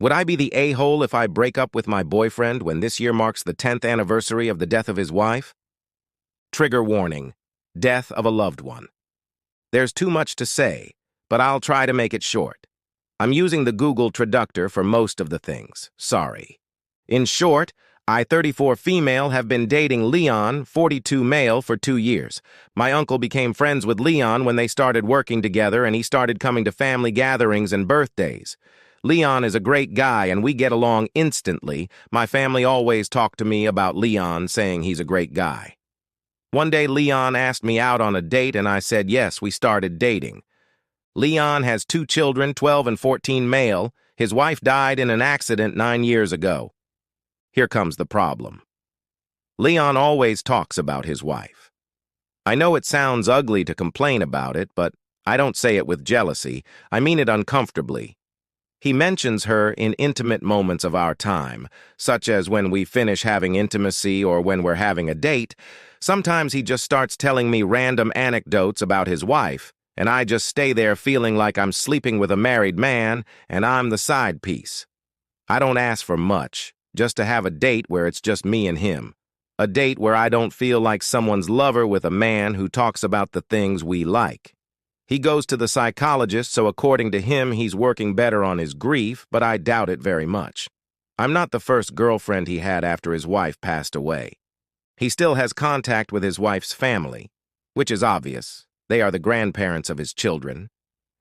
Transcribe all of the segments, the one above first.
Would I be the a-hole if I break up with my boyfriend when this year marks the 10th anniversary of the death of his wife? Trigger warning: death of a loved one. There's too much to say, but I'll try to make it short. I'm using the Google traductor for most of the things. Sorry. In short, I, 34 female, have been dating Leon, 42 male, for 2 years. My uncle became friends with Leon when they started working together, and he started coming to family gatherings and birthdays. Leon is a great guy, and we get along instantly. My family always talk to me about Leon, saying he's a great guy. One day, Leon asked me out on a date, and I said yes. We started dating. Leon has 2 children, 12 and 14 male. His wife died in an accident 9 years ago. Here comes the problem. Leon always talks about his wife. I know it sounds ugly to complain about it, but I don't say it with jealousy. I mean it uncomfortably. He mentions her in intimate moments of our time, such as when we finish having intimacy or when we're having a date. Sometimes he just starts telling me random anecdotes about his wife, and I just stay there feeling like I'm sleeping with a married man and I'm the side piece. I don't ask for much, just to have a date where it's just me and him. A date where I don't feel like someone's lover with a man who talks about the things we like. He goes to the psychologist, so according to him, he's working better on his grief, but I doubt it very much. I'm not the first girlfriend he had after his wife passed away. He still has contact with his wife's family, which is obvious. They are the grandparents of his children.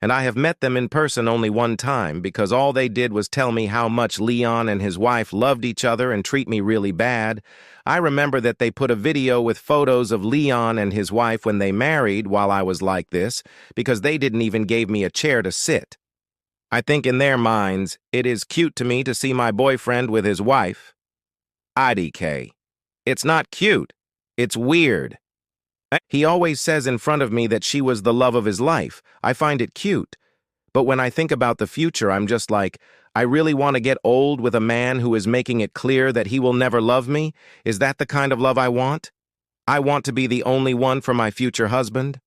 And I have met them in person only one time because all they did was tell me how much Leon and his wife loved each other and treat me really bad. I remember that they put a video with photos of Leon and his wife when they married while I was like this, because they didn't even give me a chair to sit. I think in their minds, it is cute to me to see my boyfriend with his wife. IDK. It's not cute. It's weird. He always says in front of me that she was the love of his life. I find it cute. But when I think about the future, I'm just like, I really want to get old with a man who is making it clear that he will never love me? Is that the kind of love I want? I want to be the only one for my future husband?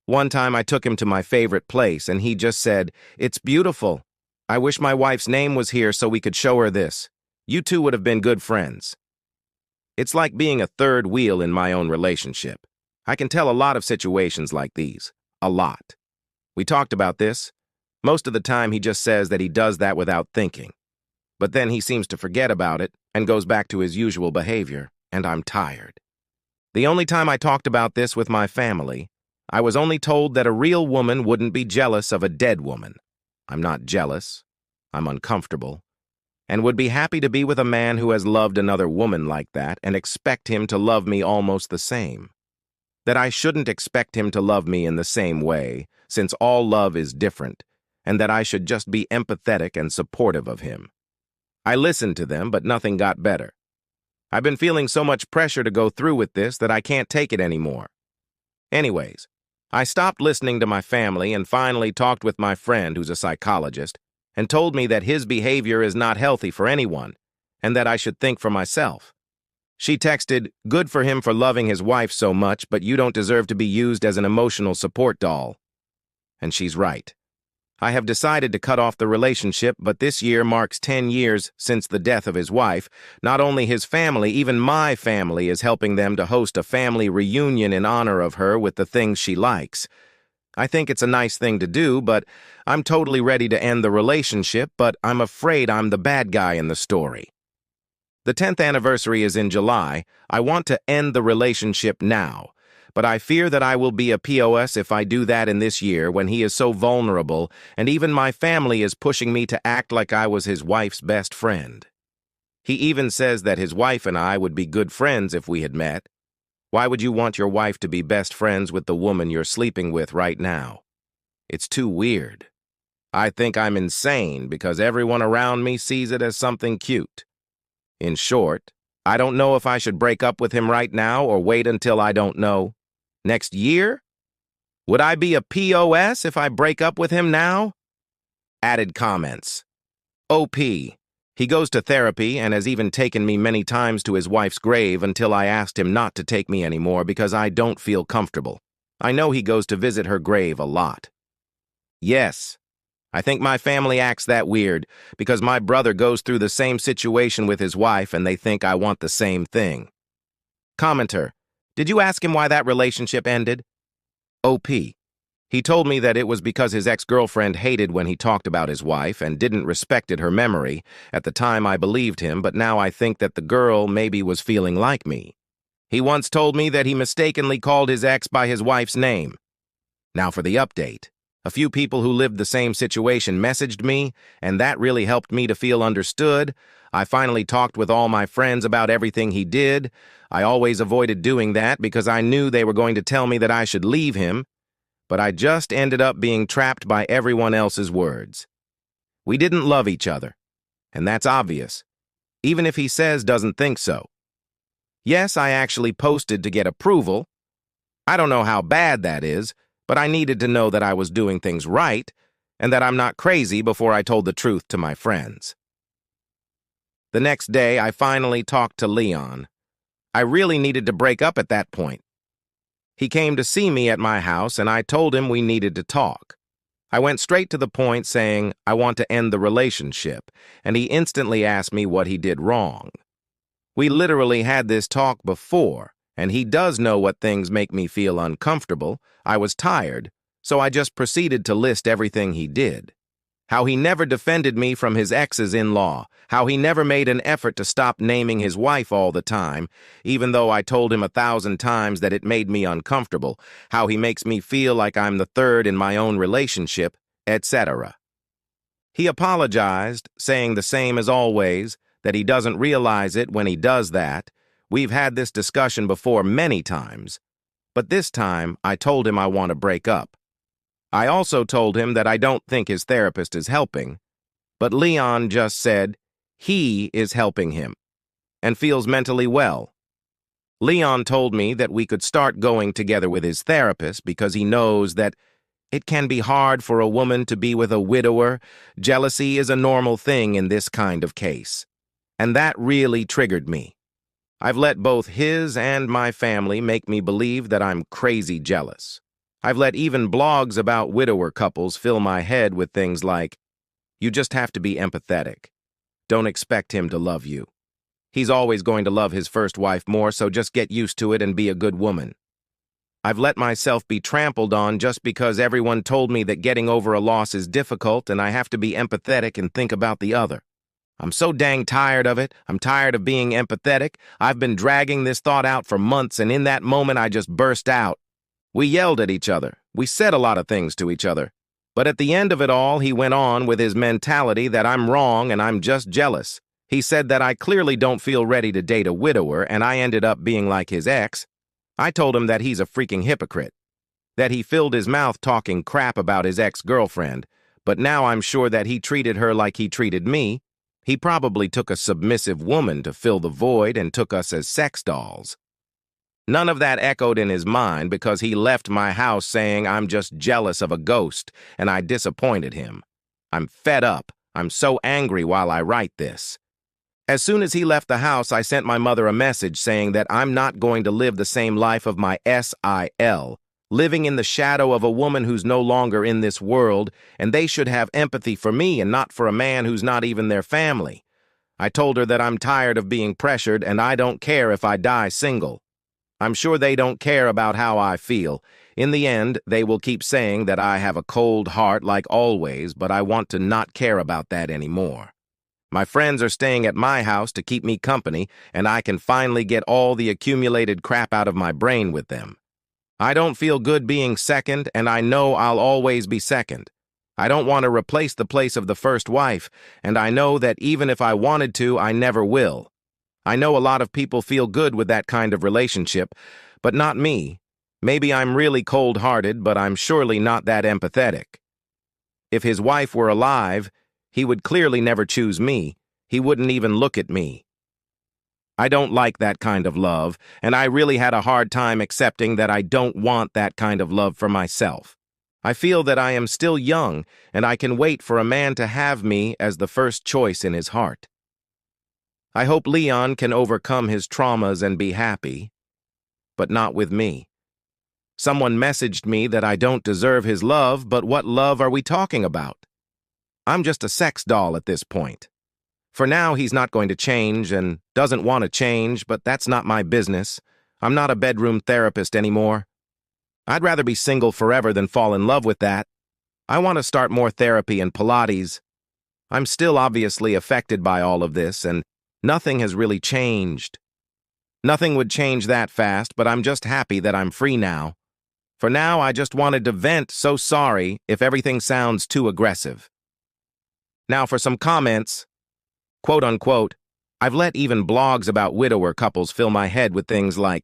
One time I took him to my favorite place, and he just said, "It's beautiful. I wish my wife's name was here so we could show her this. You two would have been good friends." It's like being a third wheel in my own relationship. I can tell a lot of situations like these. A lot. We talked about this. Most of the time he just says that he does that without thinking. But then he seems to forget about it and goes back to his usual behavior, and I'm tired. The only time I talked about this with my family, I was only told that a real woman wouldn't be jealous of a dead woman. I'm not jealous. I'm uncomfortable. And would be happy to be with a man who has loved another woman like that and expect him to love me almost the same. That I shouldn't expect him to love me in the same way, since all love is different, and that I should just be empathetic and supportive of him. I listened to them, but nothing got better. I've been feeling so much pressure to go through with this that I can't take it anymore. Anyways, I stopped listening to my family and finally talked with my friend who's a psychologist, and told me that his behavior is not healthy for anyone, and that I should think for myself. She texted, "Good for him for loving his wife so much, but you don't deserve to be used as an emotional support doll." And she's right. I have decided to cut off the relationship, but this year marks 10 years since the death of his wife. Not only his family, even my family is helping them to host a family reunion in honor of her with the things she likes. I think it's a nice thing to do, but I'm totally ready to end the relationship, but I'm afraid I'm the bad guy in the story. The 10th anniversary is in July. I want to end the relationship now, but I fear that I will be a POS if I do that in this year when he is so vulnerable, and even my family is pushing me to act like I was his wife's best friend. He even says that his wife and I would be good friends if we had met. Why would you want your wife to be best friends with the woman you're sleeping with right now? It's too weird. I think I'm insane because everyone around me sees it as something cute. In short, I don't know if I should break up with him right now or wait until I don't know. Next year? Would I be a POS if I break up with him now? Added comments. OP. He goes to therapy and has even taken me many times to his wife's grave until I asked him not to take me anymore because I don't feel comfortable. I know he goes to visit her grave a lot. Yes, I think my family acts that weird because my brother goes through the same situation with his wife and they think I want the same thing. Commenter, did you ask him why that relationship ended? OP, he told me that it was because his ex-girlfriend hated when he talked about his wife and didn't respected her memory. At the time I believed him, but now I think that the girl maybe was feeling like me. He once told me that he mistakenly called his ex by his wife's name. Now for the update. A few people who lived the same situation messaged me, and that really helped me to feel understood. I finally talked with all my friends about everything he did. I always avoided doing that because I knew they were going to tell me that I should leave him, but I just ended up being trapped by everyone else's words. We didn't love each other, and that's obvious, even if he says doesn't think so. Yes, I actually posted to get approval. I don't know how bad that is, but I needed to know that I was doing things right and that I'm not crazy before I told the truth to my friends. The next day, I finally talked to Leon. I really needed to break up at that point. He came to see me at my house, and I told him we needed to talk. I went straight to the point saying I want to end the relationship, and he instantly asked me what he did wrong. We literally had this talk before, and he does know what things make me feel uncomfortable. I was tired, so I just proceeded to list everything he did. How he never defended me from his ex's in-law, how he never made an effort to stop naming his wife all the time, even though I told him 1,000 times that it made me uncomfortable, how he makes me feel like I'm the third in my own relationship, etc. He apologized, saying the same as always, that he doesn't realize it when he does that. We've had this discussion before many times, but this time I told him I want to break up. I also told him that I don't think his therapist is helping, but Leon just said he is helping him and feels mentally well. Leon told me that we could start going together with his therapist because he knows that it can be hard for a woman to be with a widower. Jealousy is a normal thing in this kind of case, and that really triggered me. I've let both his and my family make me believe that I'm crazy jealous. I've let even blogs about widower couples fill my head with things like, you just have to be empathetic. Don't expect him to love you. He's always going to love his first wife more, so just get used to it and be a good woman. I've let myself be trampled on just because everyone told me that getting over a loss is difficult and I have to be empathetic and think about the other. I'm so dang tired of it. I'm tired of being empathetic. I've been dragging this thought out for months, and in that moment I just burst out. We yelled at each other. We said a lot of things to each other. But at the end of it all, he went on with his mentality that I'm wrong and I'm just jealous. He said that I clearly don't feel ready to date a widower, and I ended up being like his ex. I told him that he's a freaking hypocrite, that he filled his mouth talking crap about his ex-girlfriend, but now I'm sure that he treated her like he treated me. He probably took a submissive woman to fill the void and took us as sex dolls. None of that echoed in his mind because he left my house saying I'm just jealous of a ghost, and I disappointed him. I'm fed up. I'm so angry while I write this. As soon as he left the house, I sent my mother a message saying that I'm not going to live the same life of my SIL, living in the shadow of a woman who's no longer in this world, and they should have empathy for me and not for a man who's not even their family. I told her that I'm tired of being pressured and I don't care if I die single. I'm sure they don't care about how I feel. In the end, they will keep saying that I have a cold heart like always, but I want to not care about that anymore. My friends are staying at my house to keep me company, and I can finally get all the accumulated crap out of my brain with them. I don't feel good being second, and I know I'll always be second. I don't want to replace the place of the first wife, and I know that even if I wanted to, I never will. I know a lot of people feel good with that kind of relationship, but not me. Maybe I'm really cold-hearted, but I'm surely not that empathetic. If his wife were alive, he would clearly never choose me. He wouldn't even look at me. I don't like that kind of love, and I really had a hard time accepting that I don't want that kind of love for myself. I feel that I am still young, and I can wait for a man to have me as the first choice in his heart. I hope Leon can overcome his traumas and be happy, but not with me. Someone messaged me that I don't deserve his love, but what love are we talking about? I'm just a sex doll at this point. For now, he's not going to change and doesn't want to change, but that's not my business. I'm not a bedroom therapist anymore. I'd rather be single forever than fall in love with that. I want to start more therapy and Pilates. I'm still obviously affected by all of this, and nothing has really changed. Nothing would change that fast, but I'm just happy that I'm free now. For now, I just wanted to vent. So sorry if everything sounds too aggressive. Now for some comments. Quote unquote, I've let even blogs about widower couples fill my head with things like,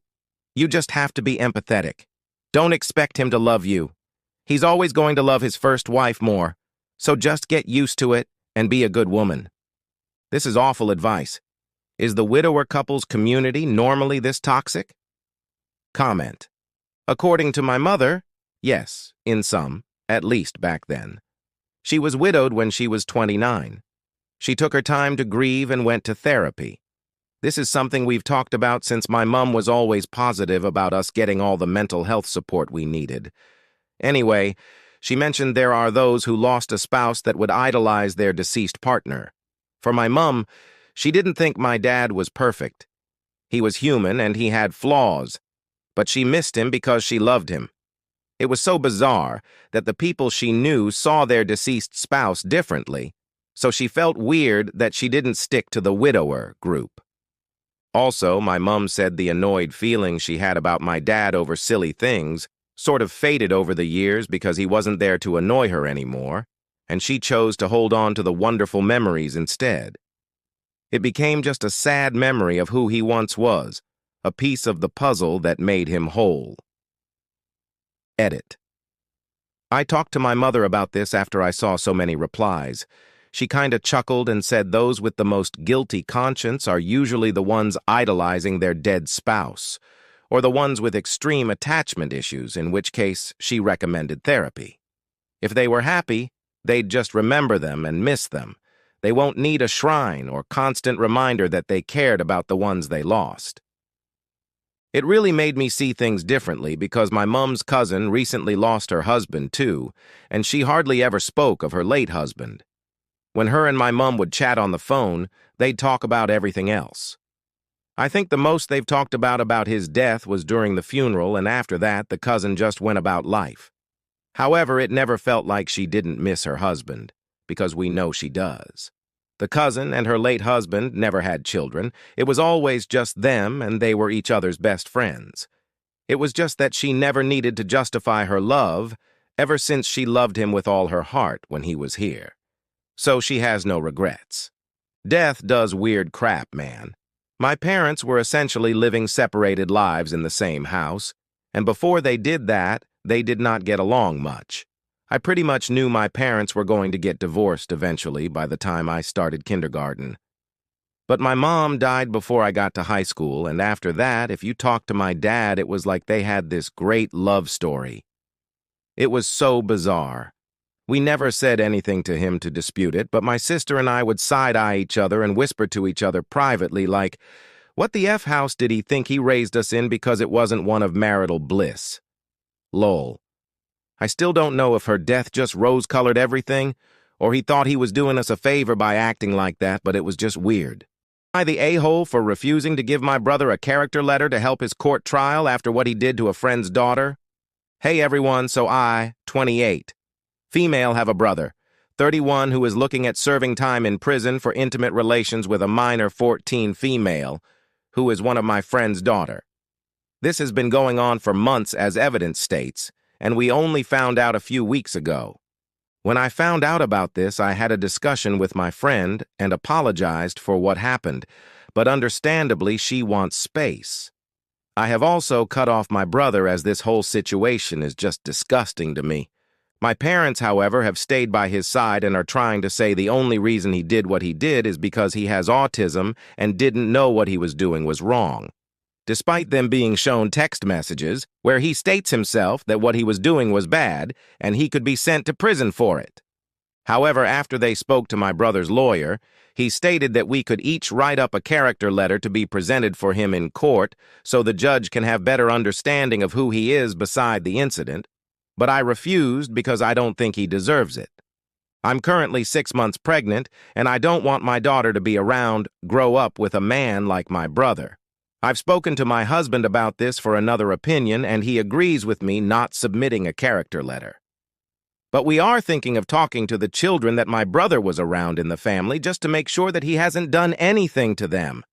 you just have to be empathetic. Don't expect him to love you. He's always going to love his first wife more, so just get used to it and be a good woman. This is awful advice. Is the widower couples community normally this toxic? Comment. According to my mother, yes, in some, at least back then. She was widowed when she was 29. She took her time to grieve and went to therapy. This is something we've talked about since my mom was always positive about us getting all the mental health support we needed. Anyway, she mentioned there are those who lost a spouse that would idolize their deceased partner. For my mom, she didn't think my dad was perfect. He was human and he had flaws, but she missed him because she loved him. It was so bizarre that the people she knew saw their deceased spouse differently, so she felt weird that she didn't stick to the widower group. Also, my mom said the annoyed feeling she had about my dad over silly things sort of faded over the years because he wasn't there to annoy her anymore, and she chose to hold on to the wonderful memories instead. It became just a sad memory of who he once was, a piece of the puzzle that made him whole. Edit. I talked to my mother about this after I saw so many replies. She kinda chuckled and said those with the most guilty conscience are usually the ones idolizing their dead spouse, or the ones with extreme attachment issues, in which case she recommended therapy. If they were happy, they'd just remember them and miss them. They won't need a shrine or constant reminder that they cared about the ones they lost. It really made me see things differently because my mom's cousin recently lost her husband too, and she hardly ever spoke of her late husband. When her and my mom would chat on the phone, they'd talk about everything else. I think the most they've talked about his death was during the funeral, and after that, the cousin just went about life. However, it never felt like she didn't miss her husband, because we know she does. The cousin and her late husband never had children. It was always just them, and they were each other's best friends. It was just that she never needed to justify her love, ever since she loved him with all her heart when he was here. So she has no regrets. Death does weird crap, man. My parents were essentially living separated lives in the same house, and before they did that, they did not get along much. I pretty much knew my parents were going to get divorced eventually by the time I started kindergarten. But my mom died before I got to high school, and after that, if you talked to my dad, it was like they had this great love story. It was so bizarre. We never said anything to him to dispute it, but my sister and I would side-eye each other and whisper to each other privately like, what the F house did he think he raised us in because it wasn't one of marital bliss? Lol. I still don't know if her death just rose-colored everything, or he thought he was doing us a favor by acting like that, but it was just weird. Am I the a-hole for refusing to give my brother a character letter to help his court trial after what he did to a friend's daughter? Hey everyone, so I, 28. Female, have a brother, 31, who is looking at serving time in prison for intimate relations with a minor 14 female, who is one of my friend's daughter. This has been going on for months as evidence states, and we only found out a few weeks ago. When I found out about this, I had a discussion with my friend and apologized for what happened, but understandably she wants space. I have also cut off my brother as this whole situation is just disgusting to me. My parents, however, have stayed by his side and are trying to say the only reason he did what he did is because he has autism and didn't know what he was doing was wrong. Despite them being shown text messages where he states himself that what he was doing was bad and he could be sent to prison for it. However, after they spoke to my brother's lawyer, he stated that we could each write up a character letter to be presented for him in court so the judge can have better understanding of who he is beside the incident. But I refused because I don't think he deserves it. I'm currently 6 months pregnant, and I don't want my daughter to be around, grow up with a man like my brother. I've spoken to my husband about this for another opinion, and he agrees with me not submitting a character letter. But we are thinking of talking to the children that my brother was around in the family just to make sure that he hasn't done anything to them.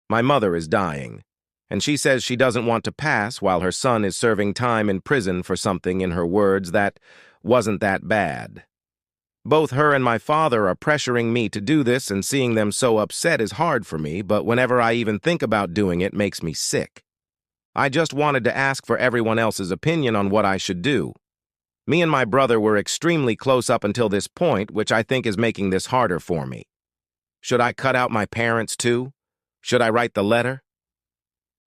My mother is dying, and she says she doesn't want to pass while her son is serving time in prison for something, in her words, that wasn't that bad. Both her and my father are pressuring me to do this, and seeing them so upset is hard for me, but whenever I even think about doing it makes me sick. I just wanted to ask for everyone else's opinion on what I should do. Me and my brother were extremely close up until this point, which I think is making this harder for me. Should I cut out my parents too? Should I write the letter?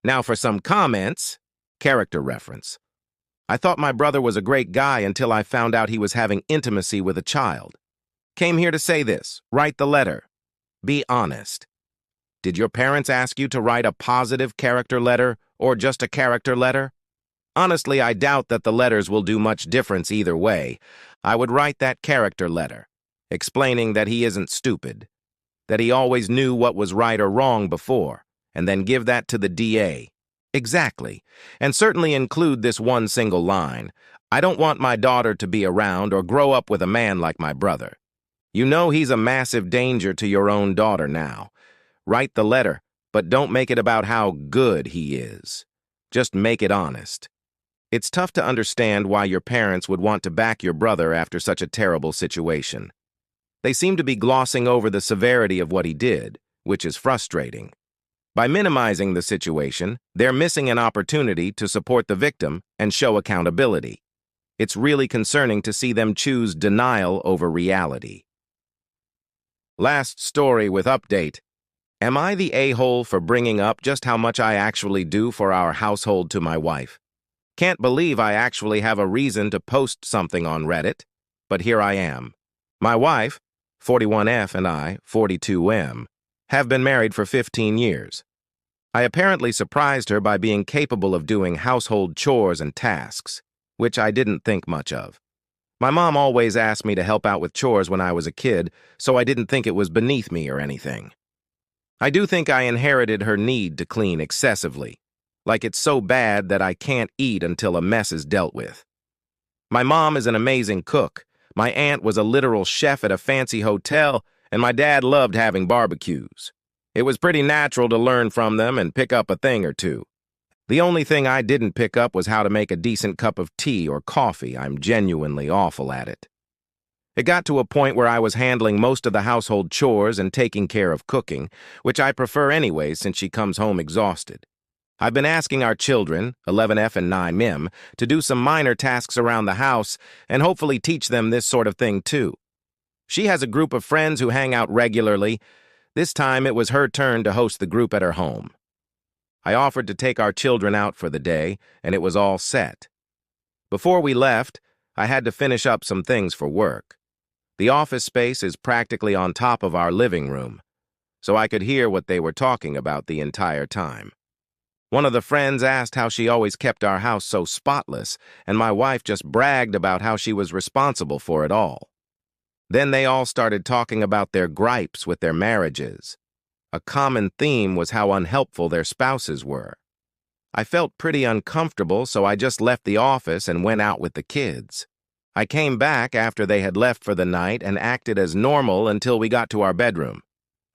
Now for some comments. Character reference. I thought my brother was a great guy until I found out he was having intimacy with a child. Came here to say this. Write the letter. Be honest. Did your parents ask you to write a positive character letter or just a character letter? Honestly, I doubt that the letters will do much difference either way. I would write that character letter, explaining that he isn't stupid, that he always knew what was right or wrong before, and then give that to the DA. Exactly, and certainly include this one single line. I don't want my daughter to be around or grow up with a man like my brother. You know he's a massive danger to your own daughter now. Write the letter, but don't make it about how good he is. Just make it honest. It's tough to understand why your parents would want to back your brother after such a terrible situation. They seem to be glossing over the severity of what he did, which is frustrating. By minimizing the situation, they're missing an opportunity to support the victim and show accountability. It's really concerning to see them choose denial over reality. Last story with update. Am I the a-hole for bringing up just how much I actually do for our household to my wife? Can't believe I actually have a reason to post something on Reddit, but here I am. My wife, 41F, and I, 42M, have been married for 15 years. I apparently surprised her by being capable of doing household chores and tasks, which I didn't think much of. My mom always asked me to help out with chores when I was a kid, so I didn't think it was beneath me or anything. I do think I inherited her need to clean excessively, like it's so bad that I can't eat until a mess is dealt with. My mom is an amazing cook. My aunt was a literal chef at a fancy hotel, and my dad loved having barbecues. It was pretty natural to learn from them and pick up a thing or two. The only thing I didn't pick up was how to make a decent cup of tea or coffee. I'm genuinely awful at it. It got to a point where I was handling most of the household chores and taking care of cooking, which I prefer anyway since she comes home exhausted. I've been asking our children, 11F and 9M, to do some minor tasks around the house and hopefully teach them this sort of thing too. She has a group of friends who hang out regularly. This time it was her turn to host the group at her home. I offered to take our children out for the day, and it was all set. Before we left, I had to finish up some things for work. The office space is practically on top of our living room, so I could hear what they were talking about the entire time. One of the friends asked how she always kept our house so spotless, and my wife just bragged about how she was responsible for it all. Then they all started talking about their gripes with their marriages. A common theme was how unhelpful their spouses were. I felt pretty uncomfortable, so I just left the office and went out with the kids. I came back after they had left for the night and acted as normal until we got to our bedroom.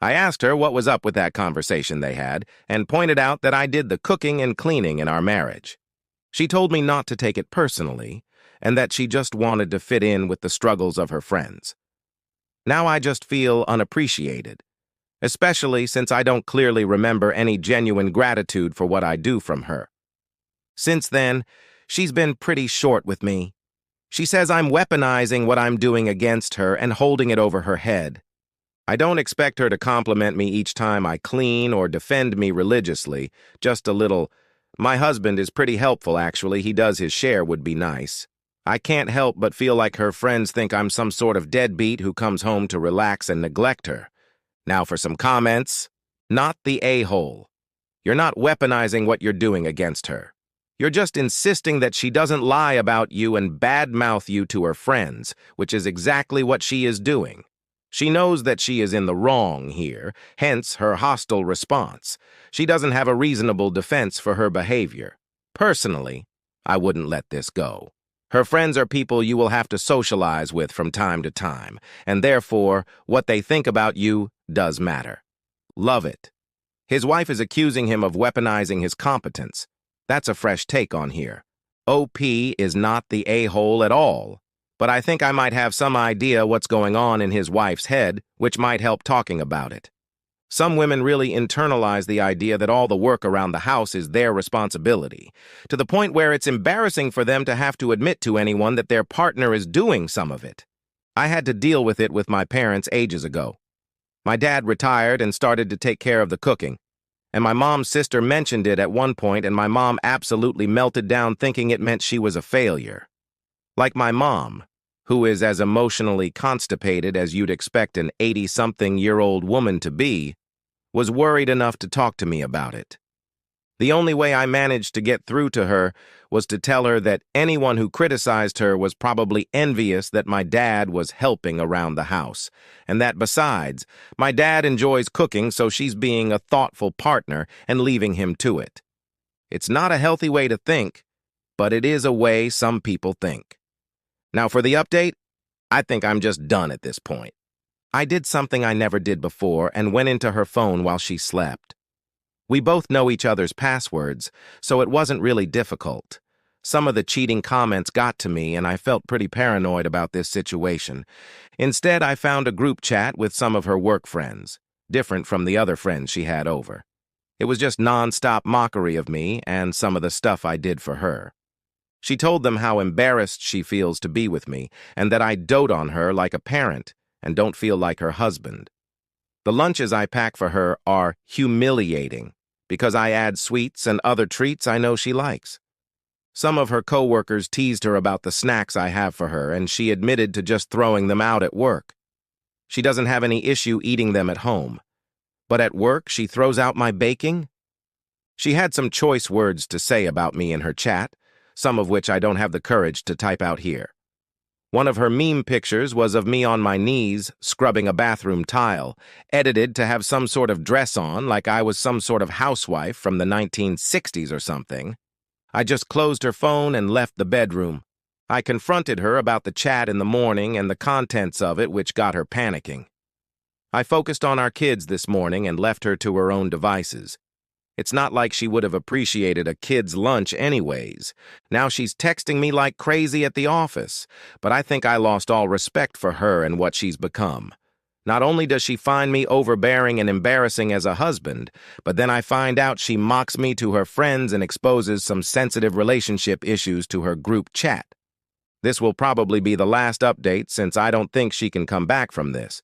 I asked her what was up with that conversation they had and pointed out that I did the cooking and cleaning in our marriage. She told me not to take it personally and that she just wanted to fit in with the struggles of her friends. Now I just feel unappreciated, especially since I don't clearly remember any genuine gratitude for what I do from her. Since then, she's been pretty short with me. She says I'm weaponizing what I'm doing against her and holding it over her head. I don't expect her to compliment me each time I clean or defend me religiously, just a little, "My husband is pretty helpful actually, he does his share," would be nice. I can't help but feel like her friends think I'm some sort of deadbeat who comes home to relax and neglect her. Now for some comments. Not the a-hole. You're not weaponizing what you're doing against her. You're just insisting that she doesn't lie about you and badmouth you to her friends, which is exactly what she is doing. She knows that she is in the wrong here, hence her hostile response. She doesn't have a reasonable defense for her behavior. Personally, I wouldn't let this go. Her friends are people you will have to socialize with from time to time, and therefore, what they think about you does matter. Love it. His wife is accusing him of weaponizing his competence. That's a fresh take on here. OP is not the a-hole at all, but I think I might have some idea what's going on in his wife's head, which might help talking about it. Some women really internalize the idea that all the work around the house is their responsibility, to the point where it's embarrassing for them to have to admit to anyone that their partner is doing some of it. I had to deal with it with my parents ages ago. My dad retired and started to take care of the cooking, and my mom's sister mentioned it at one point, and my mom absolutely melted down thinking it meant she was a failure. Like my mom, who is as emotionally constipated as you'd expect an 80-something-year-old woman to be, was worried enough to talk to me about it. The only way I managed to get through to her was to tell her that anyone who criticized her was probably envious that my dad was helping around the house, and that besides, my dad enjoys cooking, so she's being a thoughtful partner and leaving him to it. It's not a healthy way to think, but it is a way some people think. Now for the update, I think I'm just done at this point. I did something I never did before and went into her phone while she slept. We both know each other's passwords, so it wasn't really difficult. Some of the cheating comments got to me, and I felt pretty paranoid about this situation. Instead, I found a group chat with some of her work friends, different from the other friends she had over. It was just non-stop mockery of me and some of the stuff I did for her. She told them how embarrassed she feels to be with me, and that I dote on her like a parent and don't feel like her husband. The lunches I pack for her are humiliating because I add sweets and other treats I know she likes. Some of her coworkers teased her about the snacks I have for her, and she admitted to just throwing them out at work. She doesn't have any issue eating them at home. But at work, she throws out my baking? She had some choice words to say about me in her chat, some of which I don't have the courage to type out here. One of her meme pictures was of me on my knees, scrubbing a bathroom tile, edited to have some sort of dress on, like I was some sort of housewife from the 1960s or something. I just closed her phone and left the bedroom. I confronted her about the chat in the morning and the contents of it, which got her panicking. I focused on our kids this morning and left her to her own devices. It's not like she would have appreciated a kid's lunch anyways. Now she's texting me like crazy at the office, but I think I lost all respect for her and what she's become. Not only does she find me overbearing and embarrassing as a husband, but then I find out she mocks me to her friends and exposes some sensitive relationship issues to her group chat. This will probably be the last update since I don't think she can come back from this.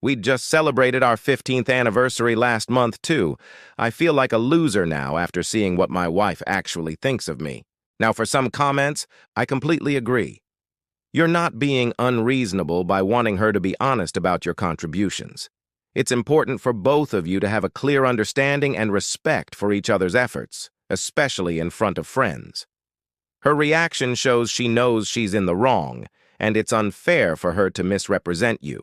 We'd just celebrated our 15th anniversary last month, too. I feel like a loser now after seeing what my wife actually thinks of me. Now, for some comments, I completely agree. You're not being unreasonable by wanting her to be honest about your contributions. It's important for both of you to have a clear understanding and respect for each other's efforts, especially in front of friends. Her reaction shows she knows she's in the wrong, and it's unfair for her to misrepresent you.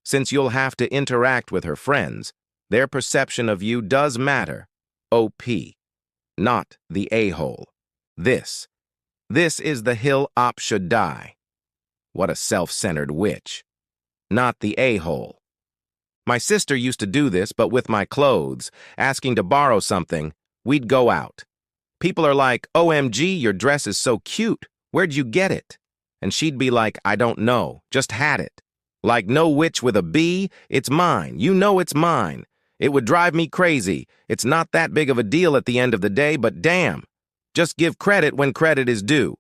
Since you'll have to interact with her friends, their perception of you does matter. OP, not the a-hole. This is the hill op should die. What a self-centered witch. Not the a-hole. My sister used to do this, but with my clothes, asking to borrow something, we'd go out. People are like, OMG, your dress is so cute. Where'd you get it? And she'd be like, I don't know, just had it. Like no witch with a B, it's mine. You know it's mine. It would drive me crazy. It's not that big of a deal at the end of the day, but damn. Just give credit when credit is due.